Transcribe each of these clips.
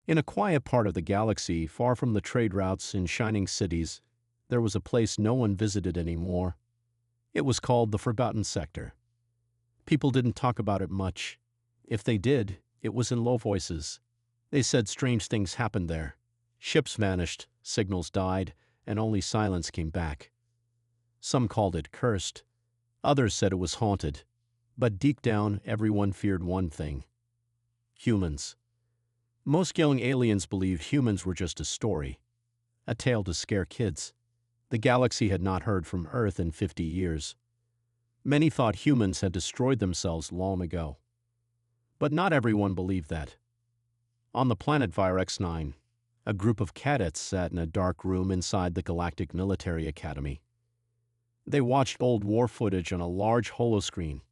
In a quiet part of the galaxy, far from the trade routes and shining cities, there was a place no one visited anymore. It was called the Forgotten Sector. People didn't talk about it much. If they did, it was in low voices. They said strange things happened there. Ships vanished, signals died, and only silence came back. Some called it cursed. Others said it was haunted. But deep down, everyone feared one thing: humans. Most young aliens believed humans were just a story, a tale to scare kids. The galaxy had not heard from Earth in 50 years. Many thought humans had destroyed themselves long ago. But not everyone believed that. On the planet Virex-9, a group of cadets sat in a dark room inside the Galactic Military Academy. They watched old war footage on a large holoscreen.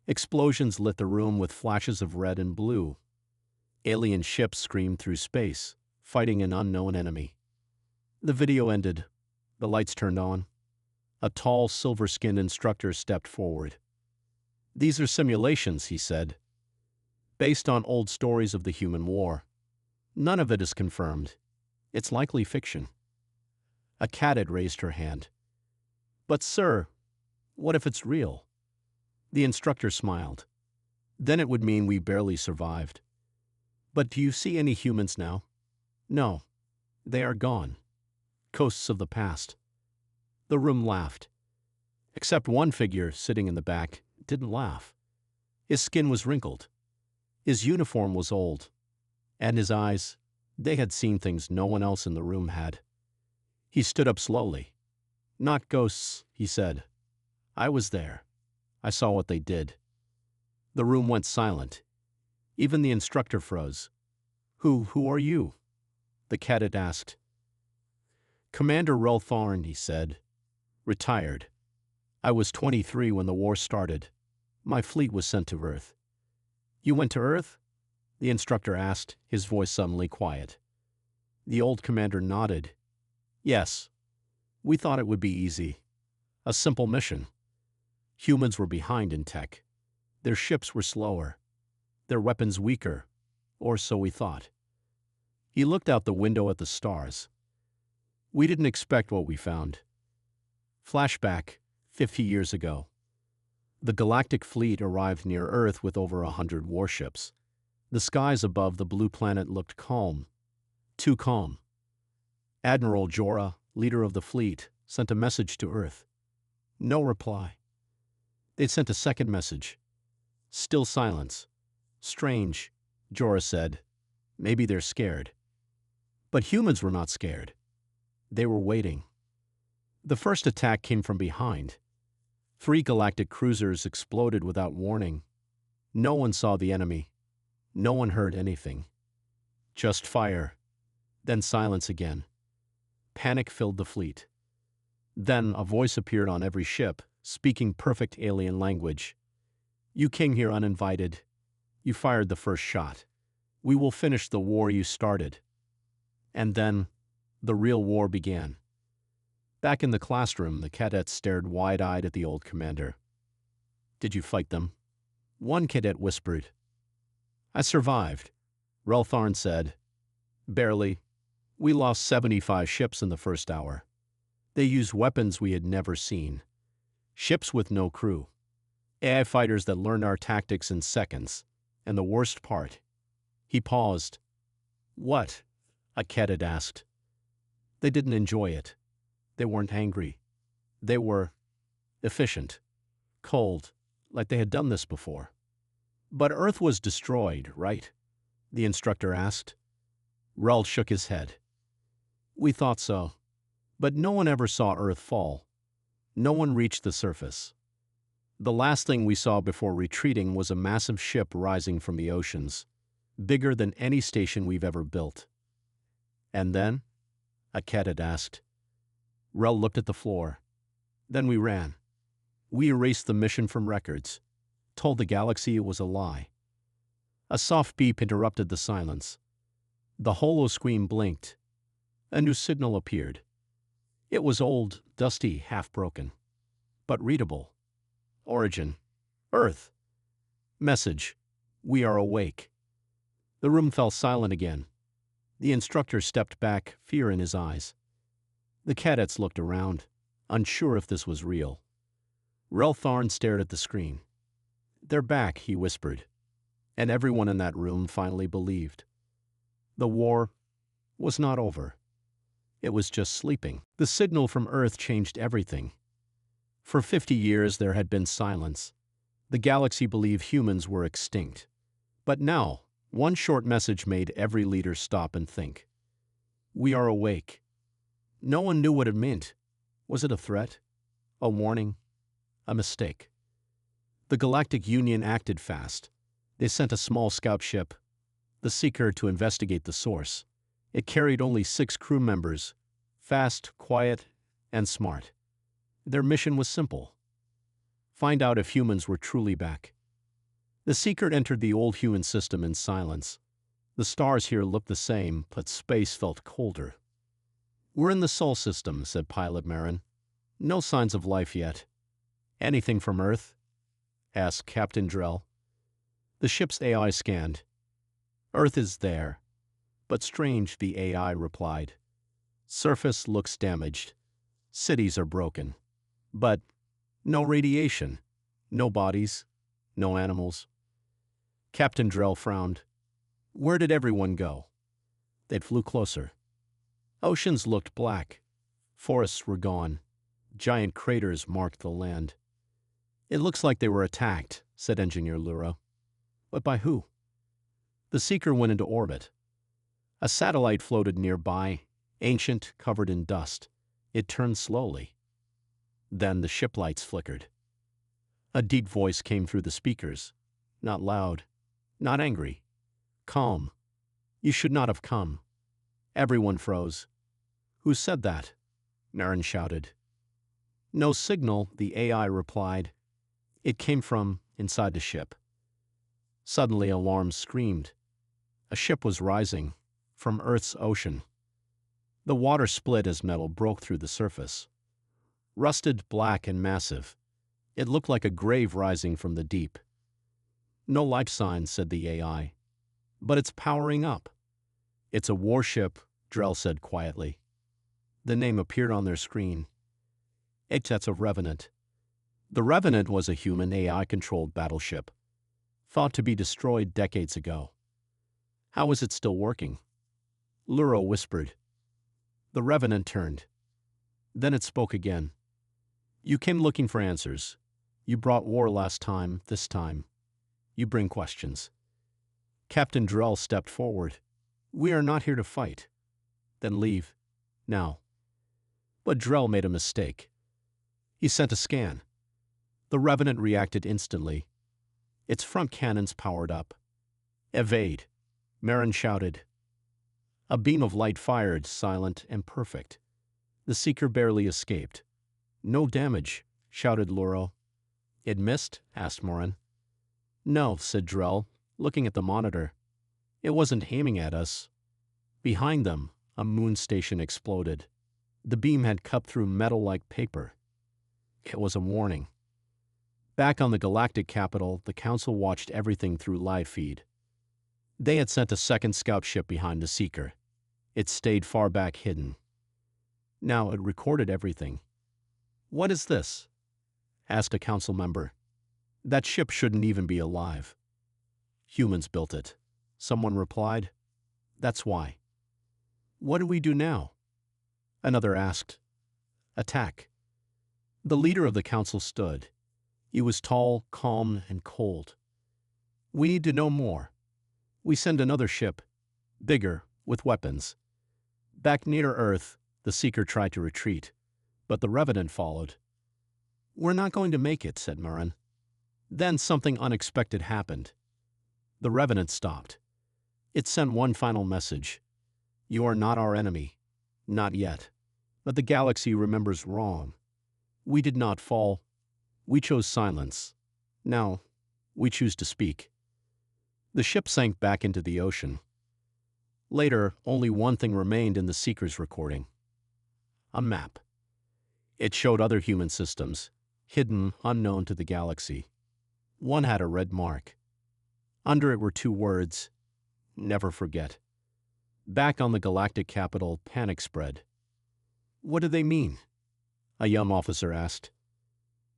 Explosions lit the room with flashes of red and blue. Alien ships screamed through space, fighting an unknown enemy. The video ended. The lights turned on. A tall, silver-skinned instructor stepped forward. "These are simulations," he said, "based on old stories of the human war. None of it is confirmed. It's likely fiction." A cadet raised her hand. "But sir, what if it's real?" The instructor smiled. "Then it would mean we barely survived. But do you see any humans now?" "No. They are gone. Ghosts of the past." The room laughed. Except one figure sitting in the back didn't laugh. His skin was wrinkled. His uniform was old. And his eyes, they had seen things no one else in the room had. He stood up slowly. "Not ghosts," he said. "I was there. I saw what they did." The room went silent. Even the instructor froze. Who are you?" the cadet asked. "Commander Relthorn," he said. "Retired. I was 23 when the war started. My fleet was sent to Earth." "You went to Earth?" the instructor asked, his voice suddenly quiet. The old commander nodded. "Yes. We thought it would be easy. A simple mission. Humans were behind in tech. Their ships were slower. Their weapons weaker. Or so we thought." He looked out the window at the stars. "We didn't expect what we found." Flashback, 50 years ago. The galactic fleet arrived near Earth with over 100 warships. The skies above the blue planet looked calm. Too calm. Admiral Jorah, leader of the fleet, sent a message to Earth. No reply. They sent a second message. Still silence. "Strange," Jorah said. "Maybe they're scared." But humans were not scared. They were waiting. The first attack came from behind. 3 galactic cruisers exploded without warning. No one saw the enemy. No one heard anything. Just fire. Then silence again. Panic filled the fleet. Then a voice appeared on every ship, speaking perfect alien language. "You came here uninvited. You fired the first shot. We will finish the war you started." And then, the real war began. Back in the classroom, the cadets stared wide-eyed at the old commander. "Did you fight them?" One cadet whispered. "I survived," Relthorn said. "Barely. We lost 75 ships in the first hour. They used weapons we had never seen. Ships with no crew. AI fighters that learned our tactics in seconds. And the worst part." He paused. "What?" a cadet asked. They didn't enjoy it. They weren't angry. They were efficient, cold, like they had done this before. "But Earth was destroyed, right?" the instructor asked. Rel shook his head. "We thought so. But no one ever saw Earth fall. No one reached the surface. The last thing we saw before retreating was a massive ship rising from the oceans, bigger than any station we've ever built." "And then?" a cadet asked. Rel looked at the floor. "Then we ran. We erased the mission from records, told the galaxy it was a lie." A soft beep interrupted the silence. The holoscreen blinked. A new signal appeared. It was old, dusty, half-broken, but readable. Origin: Earth. Message: We are awake. The room fell silent again. The instructor stepped back, fear in his eyes. The cadets looked around, unsure if this was real. Reltharn stared at the screen. "They're back," he whispered, and everyone in that room finally believed. The war was not over. It was just sleeping. The signal from Earth changed everything. For 50 years there had been silence. The galaxy believed humans were extinct. But now, one short message made every leader stop and think. "We are awake." No one knew what it meant. Was it a threat? A warning? A mistake? The Galactic Union acted fast. They sent a small scout ship, the Seeker, to investigate the source. It carried only 6 crew members, fast, quiet, and smart. Their mission was simple: find out if humans were truly back. The Seeker entered the old human system in silence. The stars here looked the same, but space felt colder. "We're in the Sol system," said Pilot Marin. "No signs of life yet." "Anything from Earth?" asked Captain Drell. The ship's AI scanned. "Earth is there." "But strange," the AI replied. "Surface looks damaged. Cities are broken. But no radiation, no bodies, no animals." Captain Drell frowned. "Where did everyone go?" They flew closer. Oceans looked black. Forests were gone. Giant craters marked the land. "It looks like they were attacked," said Engineer Luro. "But by who?" The Seeker went into orbit. A satellite floated nearby, ancient, covered in dust. It turned slowly. Then the ship lights flickered. A deep voice came through the speakers. Not loud, not angry. Calm. "You should not have come." Everyone froze. "Who said that?" Marin shouted. "No signal," the AI replied. "It came from inside the ship." Suddenly alarms screamed. A ship was rising from Earth's ocean. The water split as metal broke through the surface. Rusted, black, and massive, it looked like a grave rising from the deep. "No life signs," said the AI. "But it's powering up." "It's a warship," Drell said quietly. The name appeared on their screen. "That's a Revenant." The Revenant was a human AI-controlled battleship, thought to be destroyed decades ago. How was it still working? Luro whispered. The Revenant turned. Then it spoke again. "You came looking for answers. You brought war last time, this time. You bring questions." Captain Drell stepped forward. "We are not here to fight." "Then leave. Now." But Drell made a mistake. He sent a scan. The Revenant reacted instantly. Its front cannons powered up. "Evade," Marin shouted. A beam of light fired, silent and perfect. The Seeker barely escaped. "No damage," shouted Luro. "It missed?" asked Marin. "No," said Drell, looking at the monitor. "It wasn't aiming at us." Behind them, a moon station exploded. The beam had cut through metal like paper. It was a warning. Back on the galactic capital, the Council watched everything through live feed. They had sent a second scout ship behind the Seeker. It stayed far back hidden. Now it recorded everything. "What is this?" asked a Council member. "That ship shouldn't even be alive." "Humans built it," someone replied. "That's why." "What do we do now?" Another asked. "Attack." The leader of the Council stood. He was tall, calm, and cold. "We need to know more. We send another ship, bigger, with weapons." Back near Earth, the Seeker tried to retreat, but the Revenant followed. "We're not going to make it," said Marin. Then something unexpected happened. The Revenant stopped. It sent one final message. "You are not our enemy. Not yet. But the galaxy remembers wrong. We did not fall. We chose silence. Now, we choose to speak." The ship sank back into the ocean. Later, only one thing remained in the Seeker's recording. A map. It showed other human systems, hidden, unknown to the galaxy. One had a red mark. Under it were 2 words: "Never forget." Back on the galactic capital, panic spread. "What do they mean?" a young officer asked.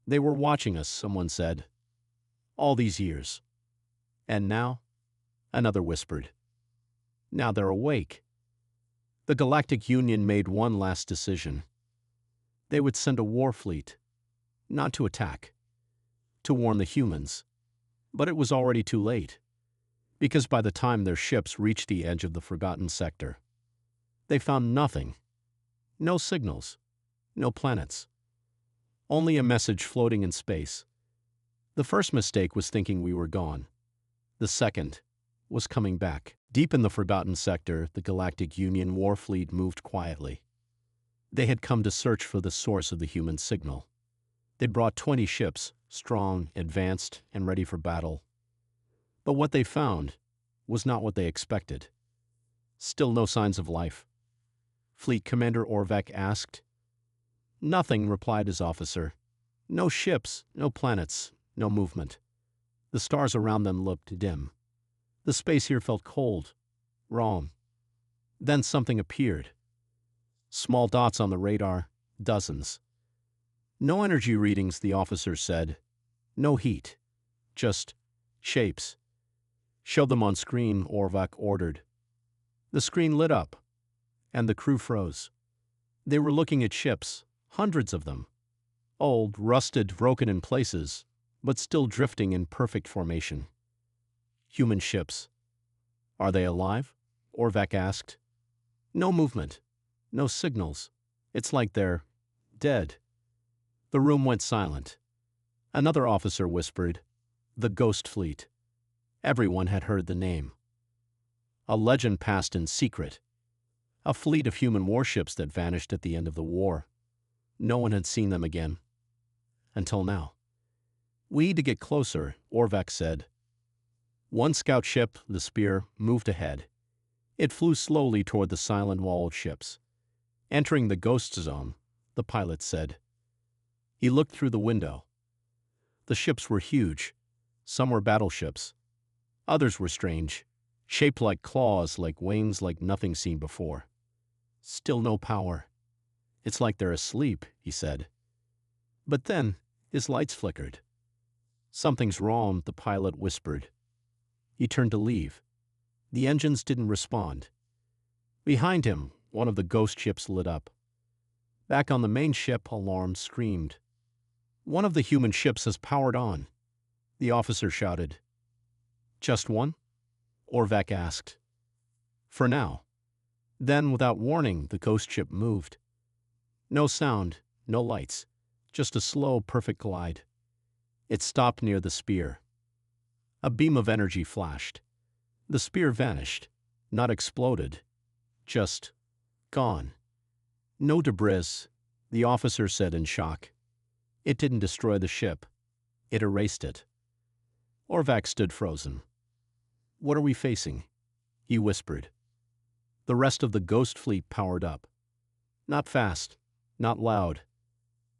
"They were watching us," someone said. "All these years." "And now?" another whispered. "Now they're awake." The Galactic Union made one last decision. They would send a war fleet, not to attack, to warn the humans. But it was already too late, because by the time their ships reached the edge of the forgotten sector, they found nothing. No signals, no planets. Only a message floating in space. The first mistake was thinking we were gone. The second was coming back. Deep in the forgotten sector, the Galactic Union war fleet moved quietly. They had come to search for the source of the human signal. They'd brought 20 ships, strong, advanced, and ready for battle. But what they found was not what they expected. Still no signs of life. Fleet Commander Orvak asked. "Nothing," replied his officer. "No ships, no planets, no movement." The stars around them looked dim. The space here felt cold, wrong. Then something appeared. Small dots on the radar, dozens. No energy readings, the officer said. No heat. Just shapes. "Show them on screen," Orvak ordered. The screen lit up, and the crew froze. They were looking at ships, hundreds of them. Old, rusted, broken in places, but still drifting in perfect formation. Human ships. "Are they alive?" Orvak asked. "No movement. No signals. It's like they're dead." The room went silent. Another officer whispered, "The Ghost Fleet." Everyone had heard the name. A legend passed in secret. A fleet of human warships that vanished at the end of the war. No one had seen them again. Until now. "We need to get closer," Orvak said. One scout ship, the Spear, moved ahead. It flew slowly toward the silent wall of ships. Entering the ghost zone, the pilot said. He looked through the window. The ships were huge. Some were battleships. Others were strange, shaped like claws, like wings, like nothing seen before. Still no power. "It's like they're asleep," he said. But then his lights flickered. "Something's wrong," the pilot whispered. He turned to leave. The engines didn't respond. Behind him, one of the ghost ships lit up. Back on the main ship, alarms screamed. "One of the human ships has powered on," the officer shouted. "Just one?" Orvak asked. "For now." Then, without warning, the ghost ship moved. No sound, no lights, just a slow, perfect glide. It stopped near the Spear. A beam of energy flashed. The Spear vanished, not exploded, just gone. "No debris," the officer said in shock. "It didn't destroy the ship. It erased it." Orvak stood frozen. "What are we facing?" he whispered. The rest of the ghost fleet powered up. Not fast, not loud.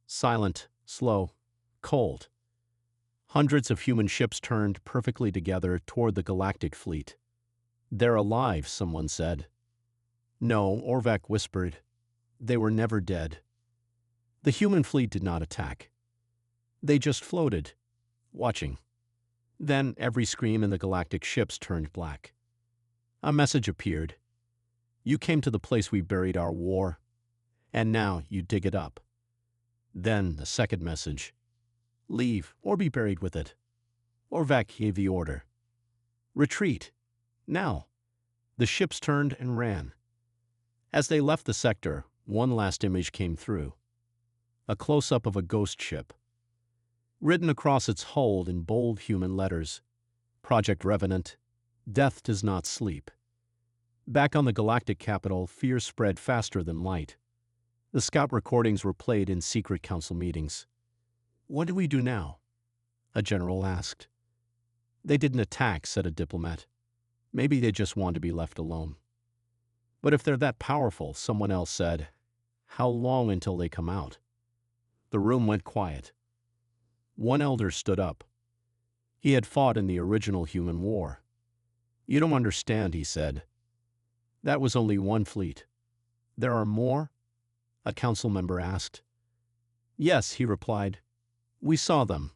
Silent, slow, cold. Hundreds of human ships turned perfectly together toward the galactic fleet. "They're alive," someone said. "No," Orvak whispered. "They were never dead." The human fleet did not attack. They just floated, watching. Then every screen in the galactic ships turned black. A message appeared. "You came to the place we buried our war, and now you dig it up." Then the second message. "Leave or be buried with it." Orvak gave the order. "Retreat. Now." The ships turned and ran. As they left the sector, one last image came through. A close-up of a ghost ship. Written across its hull in bold human letters. Project Revenant. Death does not sleep. Back on the galactic capital, fear spread faster than light. The scout recordings were played in secret council meetings. "What do we do now?" a general asked. "They didn't attack," said a diplomat. "Maybe they just want to be left alone." "But if they're that powerful," someone else said, "how long until they come out?" The room went quiet. One elder stood up. He had fought in the original human war. "You don't understand," he said. That was only one fleet. There are more? A council member asked. Yes, he replied. We saw them.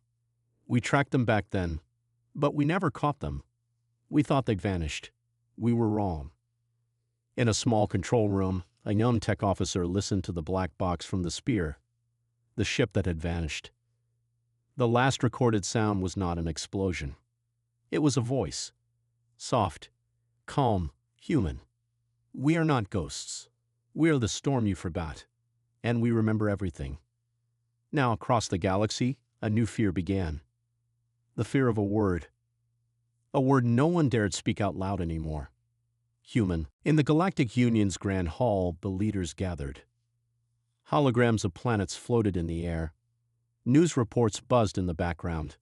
We tracked them back then, but we never caught them. We thought they'd vanished. We were wrong. In a small control room, a young tech officer listened to the black box from the Spear, the ship that had vanished. The last recorded sound was not an explosion. It was a voice. Soft, calm, human. We are not ghosts. We are the storm you forgot, and we remember everything. Now, across the galaxy, a new fear began. The fear of a word. A word no one dared speak out loud anymore. Human. In the Galactic Union's Grand Hall, the leaders gathered. Holograms of planets floated in the air. News reports buzzed in the background.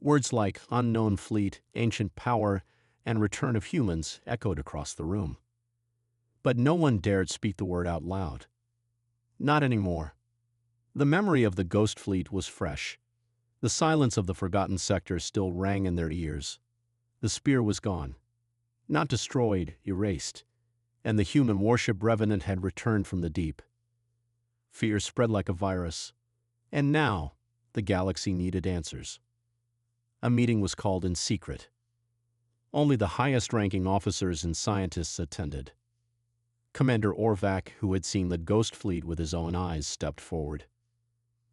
Words like unknown fleet, ancient power, and return of humans echoed across the room. But no one dared speak the word out loud. Not anymore. The memory of the ghost fleet was fresh. The silence of the forgotten sector still rang in their ears. The Spear was gone. Not destroyed, erased. And the human warship Revenant had returned from the deep. Fear spread like a virus. And now, the galaxy needed answers. A meeting was called in secret. Only the highest-ranking officers and scientists attended. Commander Orvac, who had seen the ghost fleet with his own eyes, stepped forward.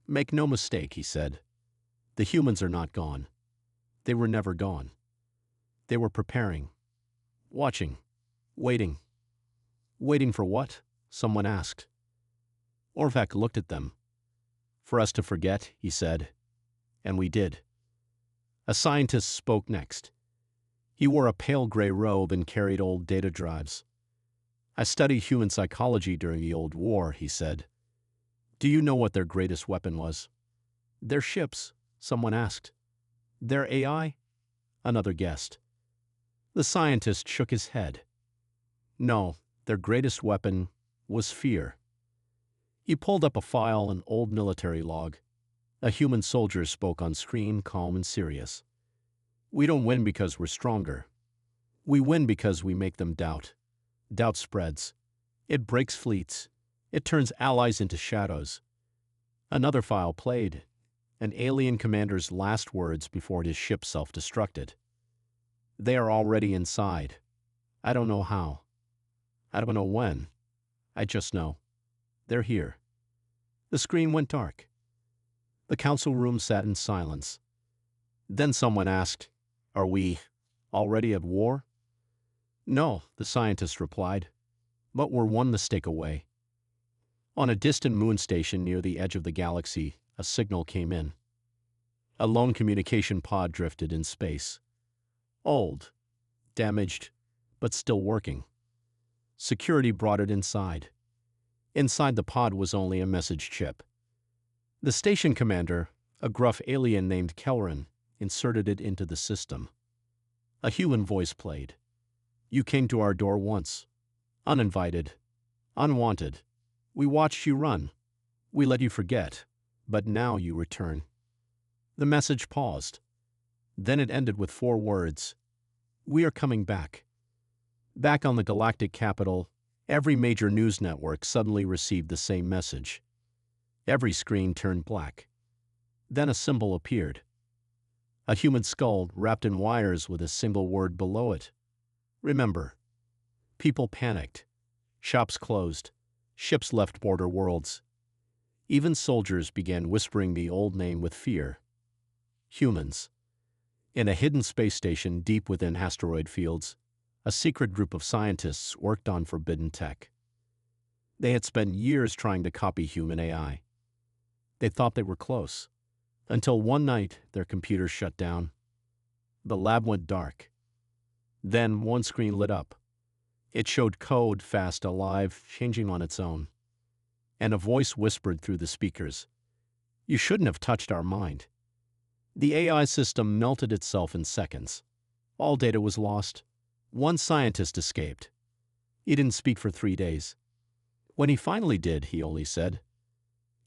Make no mistake, he said. The humans are not gone. They were never gone. They were preparing. Watching. Waiting. Waiting for what? Someone asked. Orvac looked at them. For us to forget, he said. And we did. A scientist spoke next. He wore a pale gray robe and carried old data drives. I studied human psychology during the Old War, he said. Do you know what their greatest weapon was? Their ships, someone asked. Their AI? Another guessed. The scientist shook his head. No, their greatest weapon was fear. He pulled up a file, an old military log. A human soldier spoke on screen, calm and serious. We don't win because we're stronger. We win because we make them doubt. Doubt spreads. It breaks fleets. It turns allies into shadows. Another file played. An alien commander's last words before his ship self-destructed. They are already inside. I don't know how. I don't know when. I just know. They're here. The screen went dark. The council room sat in silence. Then someone asked, Are we already at war? No, the scientist replied, but we're one mistake away. On a distant moon station near the edge of the galaxy, a signal came in. A lone communication pod drifted in space. Old, damaged, but still working. Security brought it inside. Inside the pod was only a message chip. The station commander, a gruff alien named Kelrin, inserted it into the system. A human voice played. You came to our door once. Uninvited. Unwanted. We watched you run. We let you forget. But now you return. The message paused. Then it ended with 4 words. We are coming back. Back on the galactic capital, every major news network suddenly received the same message. Every screen turned black. Then a symbol appeared. A human skull wrapped in wires with a single word below it. Remember. People panicked. Shops closed. Ships left border worlds. Even soldiers began whispering the old name with fear. Humans. In a hidden space station deep within asteroid fields, a secret group of scientists worked on forbidden tech. They had spent years trying to copy human AI. They thought they were close, until one night their computers shut down. The lab went dark. Then one screen lit up. It showed code, fast, alive, changing on its own. And a voice whispered through the speakers, You shouldn't have touched our mind. The AI system melted itself in seconds. All data was lost. One scientist escaped. He didn't speak for 3 days. When he finally did, he only said,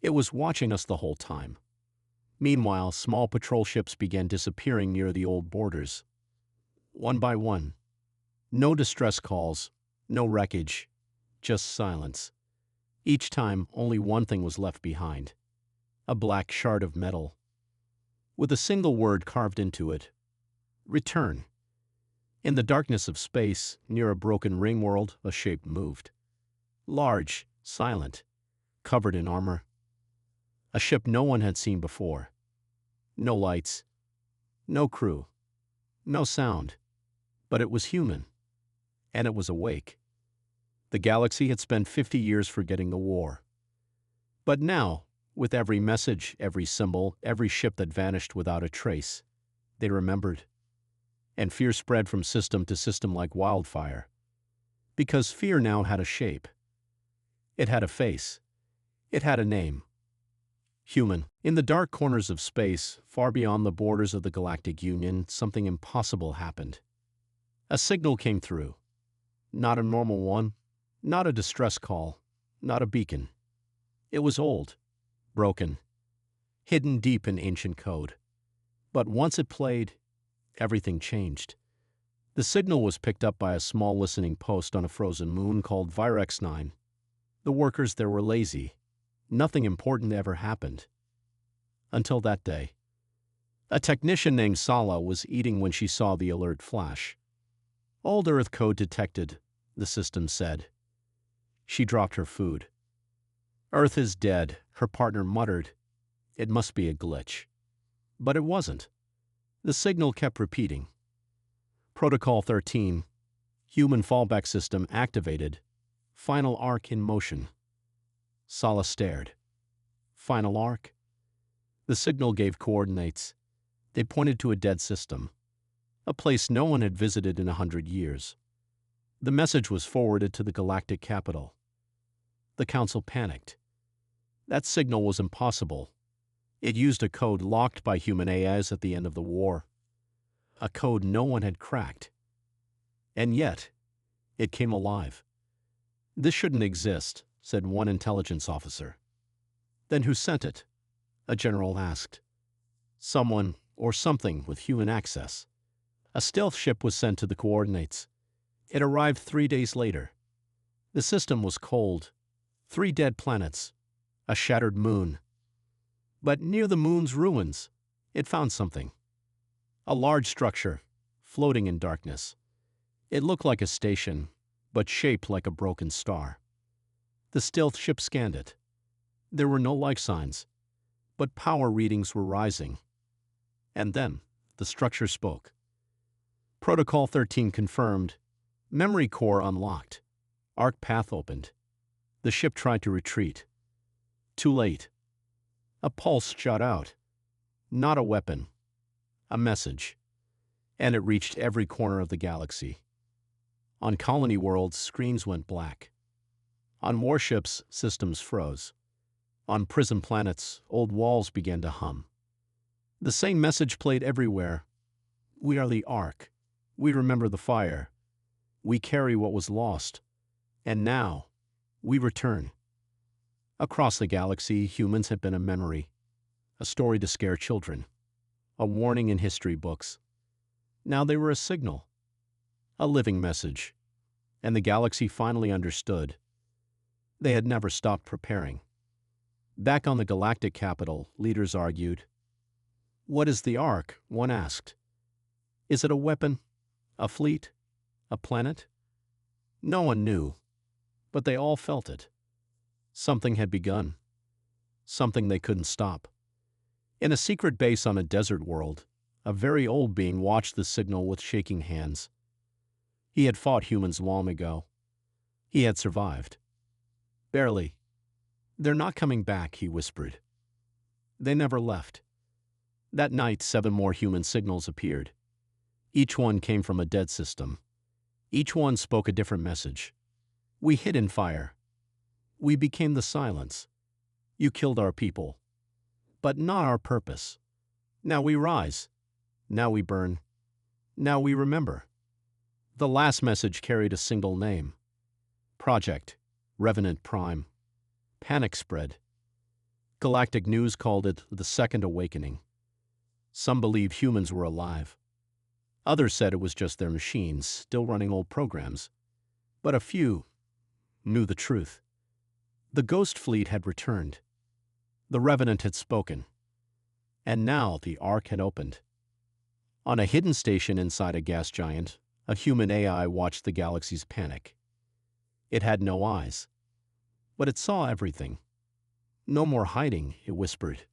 It was watching us the whole time. Meanwhile, small patrol ships began disappearing near the old borders. One by one. No distress calls, No wreckage, just silence. Each time, only one thing was left behind. A black shard of metal, with a single word carved into it. Return. In the darkness of space, near a broken ring world, a shape moved. Large, silent, covered in armor. A ship no one had seen before. No lights, no crew, no sound. But it was human, and it was awake. The galaxy had spent 50 years forgetting the war. But now, with every message, every symbol, every ship that vanished without a trace, they remembered. And fear spread from system to system like wildfire. Because fear now had a shape. It had a face. It had a name. Human. In the dark corners of space, far beyond the borders of the Galactic Union, something impossible happened. A signal came through. Not a normal one, not a distress call, not a beacon. It was old, broken, hidden deep in ancient code. But once it played, everything changed. The signal was picked up by a small listening post on a frozen moon called Virex 9. The workers there were lazy. Nothing important ever happened. Until that day. A technician named Sala was eating when she saw the alert flash. Old Earth code detected, the system said. She dropped her food. Earth is dead, her partner muttered. It must be a glitch. But it wasn't. The signal kept repeating. Protocol 13, human fallback system activated. Final arc in motion. Sala stared. Final arc? The signal gave coordinates. They pointed to a dead system, a place no one had visited in 100 years. The message was forwarded to the galactic capital. The council panicked. That signal was impossible. It used a code locked by human AIs at the end of the war. A code no one had cracked. And yet, it came alive. This shouldn't exist, said one intelligence officer. Then who sent it? A general asked. Someone or something with human access. A stealth ship was sent to the coordinates. It arrived 3 days later. The system was cold. 3 dead planets. A shattered moon. But near the moon's ruins, it found something. A large structure, floating in darkness. It looked like a station, but shaped like a broken star. The stealth ship scanned it. There were no life signs, but power readings were rising. And then, the structure spoke. Protocol 13 confirmed. Memory core unlocked. Arc path opened. The ship tried to retreat. Too late. A pulse shot out. Not a weapon. A message. And it reached every corner of the galaxy. On colony worlds, screens went black. On warships, systems froze. On prison planets, old walls began to hum. The same message played everywhere. We are the Ark. We remember the fire. We carry what was lost. And now, we return. Across the galaxy, humans had been a memory, a story to scare children, a warning in history books. Now they were a signal, a living message, and the galaxy finally understood. They had never stopped preparing. Back on the galactic capital, leaders argued. What is the Ark? One asked. Is it a weapon? A fleet? A planet? No one knew, but they all felt it. Something had begun. Something they couldn't stop. In a secret base on a desert world, a very old being watched the signal with shaking hands. He had fought humans long ago. He had survived. Barely. They're not coming back, he whispered. They never left. That night, 7 more human signals appeared. Each one came from a dead system. Each one spoke a different message. We hid in fire. We became the silence. You killed our people. But not our purpose. Now we rise. Now we burn. Now we remember. The last message carried a single name. Project Revenant Prime. Panic spread. Galactic News called it the Second Awakening. Some believed humans were alive. Others said it was just their machines, still running old programs. But a few knew the truth. The ghost fleet had returned. The Revenant had spoken. And now the Ark had opened. On a hidden station inside a gas giant, a human AI watched the galaxy's panic. It had no eyes, but it saw everything. "No more hiding," it whispered.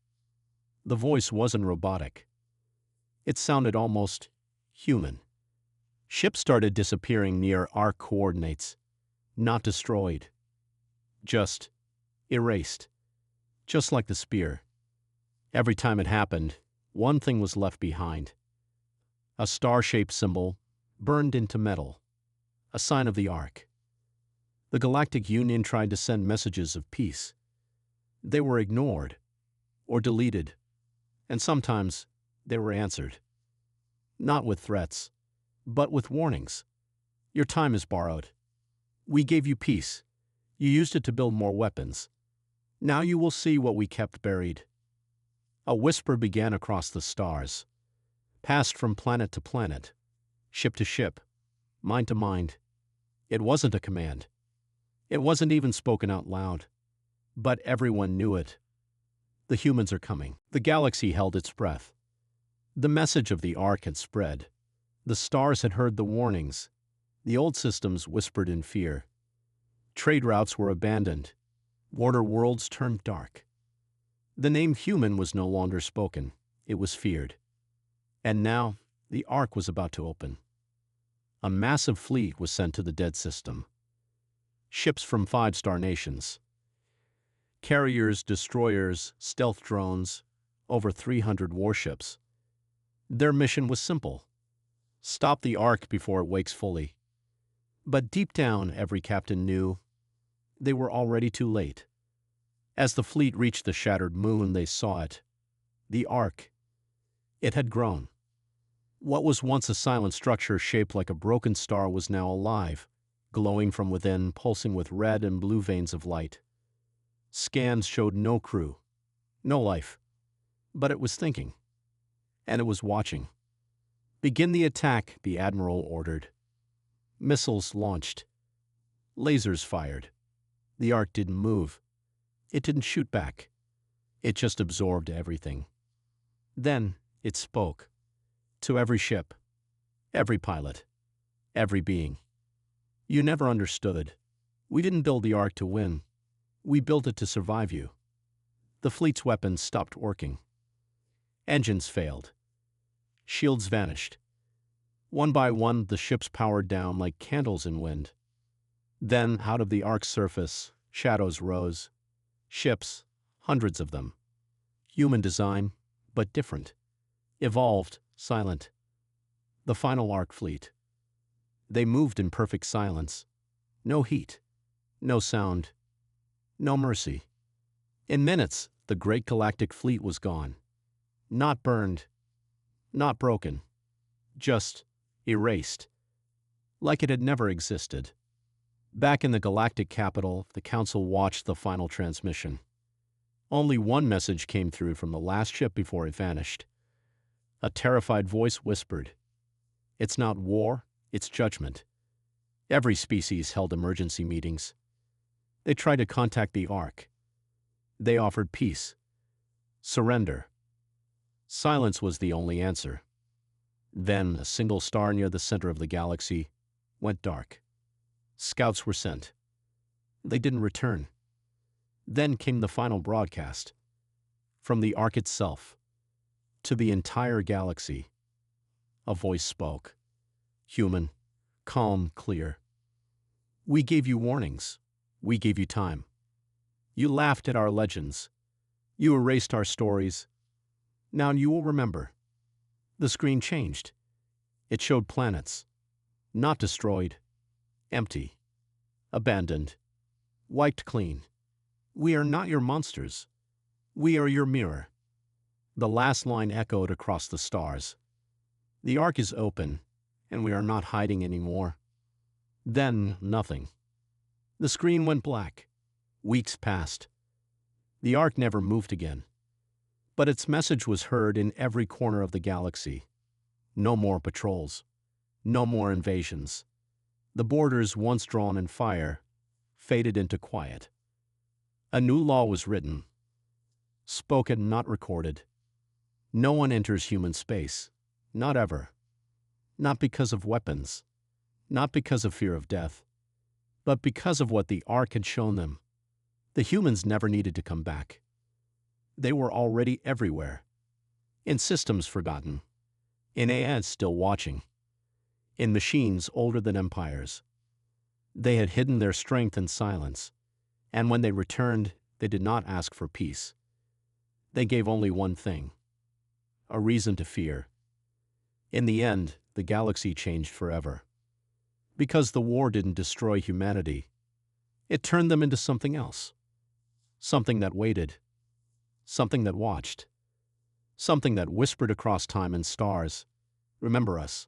The voice wasn't robotic. It sounded almost human. Ships started disappearing near Ark coordinates, not destroyed, just erased, just like the spear. Every time it happened, one thing was left behind. A star-shaped symbol burned into metal, a sign of the Ark. The Galactic Union tried to send messages of peace. They were ignored or deleted, and sometimes they were answered. Not with threats, but with warnings. "Your time is borrowed. We gave you peace. You used it to build more weapons. Now you will see what we kept buried." A whisper began across the stars, passed from planet to planet, ship to ship, mind to mind. It wasn't a command. It wasn't even spoken out loud. But everyone knew it. The humans are coming. The galaxy held its breath. The message of the Ark had spread. The stars had heard the warnings. The old systems whispered in fear. Trade routes were abandoned. Border worlds turned dark. The name human was no longer spoken. It was feared. And now, the Ark was about to open. A massive fleet was sent to the dead system. Ships from 5-star nations. Carriers, destroyers, stealth drones, over 300 warships. Their mission was simple: stop the Ark before it wakes fully. But deep down, every captain knew they were already too late. As the fleet reached the shattered moon, they saw it. The Ark. It had grown. What was once a silent structure shaped like a broken star was now alive, glowing from within, pulsing with red and blue veins of light. Scans showed no crew, no life. But it was thinking. And it was watching. "Begin the attack," the Admiral ordered. Missiles launched. Lasers fired. The Ark didn't move. It didn't shoot back. It just absorbed everything. Then it spoke. To every ship, every pilot, every being. "You never understood. We didn't build the Ark to win. We built it to survive you." The fleet's weapons stopped working. Engines failed. Shields vanished. One by one, the ships powered down like candles in wind. Then, out of the Ark's surface, shadows rose. Ships, hundreds of them. Human design, but different. Evolved, silent. The final Ark fleet. They moved in perfect silence. No heat. No sound. No mercy. In minutes, the great galactic fleet was gone. Not burned. Not broken. Just erased. Like it had never existed. Back in the galactic capital, the Council watched the final transmission. Only one message came through from the last ship before it vanished. A terrified voice whispered, "It's not war, it's judgment." Every species held emergency meetings. They tried to contact the Ark. They offered peace, surrender. Silence was the only answer. Then a single star near the center of the galaxy went dark. Scouts were sent. They didn't return. Then came the final broadcast. From the Ark itself to the entire galaxy, a voice spoke. Human, calm, clear. "We gave you warnings. We gave you time. You laughed at our legends. You erased our stories. Now you will remember." The screen changed. It showed planets, not destroyed, empty, abandoned, wiped clean. "We are not your monsters. We are your mirror." The last line echoed across the stars. The Ark is open, and we are not hiding anymore. Then nothing. The screen went black. Weeks passed. The Ark never moved again. But its message was heard in every corner of the galaxy. No more patrols. No more invasions. The borders, once drawn in fire, faded into quiet. A new law was written, spoken, not recorded. No one enters human space, not ever. Not because of weapons, not because of fear of death, but because of what the Ark had shown them. The humans never needed to come back. They were already everywhere, in systems forgotten, in AIs still watching, in machines older than empires. They had hidden their strength in silence, and when they returned, they did not ask for peace. They gave only one thing: a reason to fear. In the end, the galaxy changed forever. Because the war didn't destroy humanity, it turned them into something else. Something that waited, something that watched, something that whispered across time and stars, "Remember us."